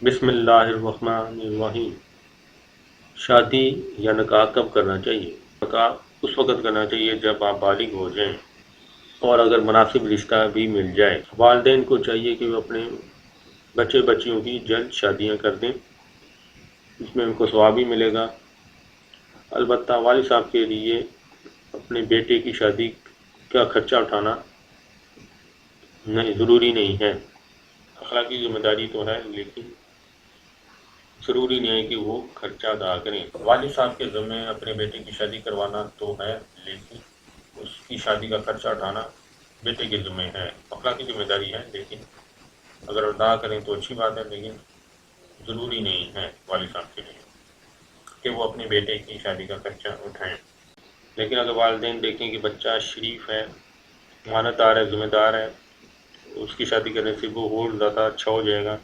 بسم اللہ الرحمن الرحیم۔ شادی یا نکاح کب کرنا چاہیے؟ نکاح اس وقت کرنا چاہیے جب آپ بالغ ہو جائیں اور اگر مناسب رشتہ بھی مل جائے۔ والدین کو چاہیے کہ وہ اپنے بچے بچیوں کی جلد شادیاں کر دیں، اس میں ان کو ثواب بھی ملے گا۔ البتہ والد صاحب کے لیے اپنے بیٹے کی شادی کا خرچہ اٹھانا ضروری نہیں ہے۔ اخلاقی ذمہ داری تو ہے، لیکن ضروری نہیں ہے کہ وہ خرچہ ادا کریں۔ والد صاحب کے ذمہ اپنے بیٹے کی شادی کروانا تو ہے، لیکن اس کی شادی کا خرچہ اٹھانا بیٹے کے ذمہ ہے۔ اخلاقی ذمہ داری ہے، لیکن اگر ادا کریں تو اچھی بات ہے، لیکن ضروری نہیں ہے والد صاحب کے لیے کہ وہ اپنے بیٹے کی شادی کا خرچہ اٹھائیں۔ لیکن اگر والدین دیکھیں کہ بچہ شریف ہے، امانتدار ہے، ذمہ دار ہے، اس کی شادی کرنے سے وہ اور زیادہ اچھا ہو جائے گا،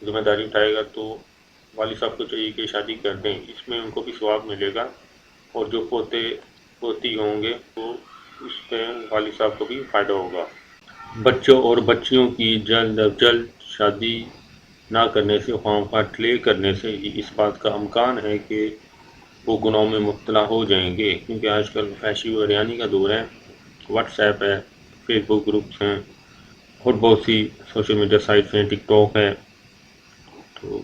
ذمہ داری اٹھائے گا، تو والد صاحب کو چاہیے کہ شادی کر دیں۔ اس میں ان کو بھی ثواب ملے گا، اور جو پوتے پوتی ہوں گے تو اس پہ والد صاحب کو بھی فائدہ ہوگا۔ بچوں اور بچیوں کی جلد از جلد شادی نہ کرنے سے، خواہ ڈیلے کرنے سے اس بات کا امکان ہے کہ وہ گناہوں میں مبتلا ہو جائیں گے، کیونکہ آج کل فحشی و عریانی کا دور ہے۔ واٹس ایپ ہے، فیس بک گروپس ہیں، اور بہت سی سوشل میڈیا سائٹس ہیں، ٹک ٹاک ہے۔ تو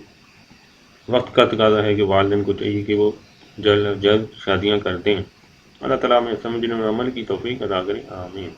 وقت کا تقاضا ہے کہ والدین کو چاہیے کہ وہ جلد از جلد شادیاں کر دیں۔ اللہ تعالیٰ ہمیں سمجھنے میں عمل کی توفیق عطا کرے، آمین۔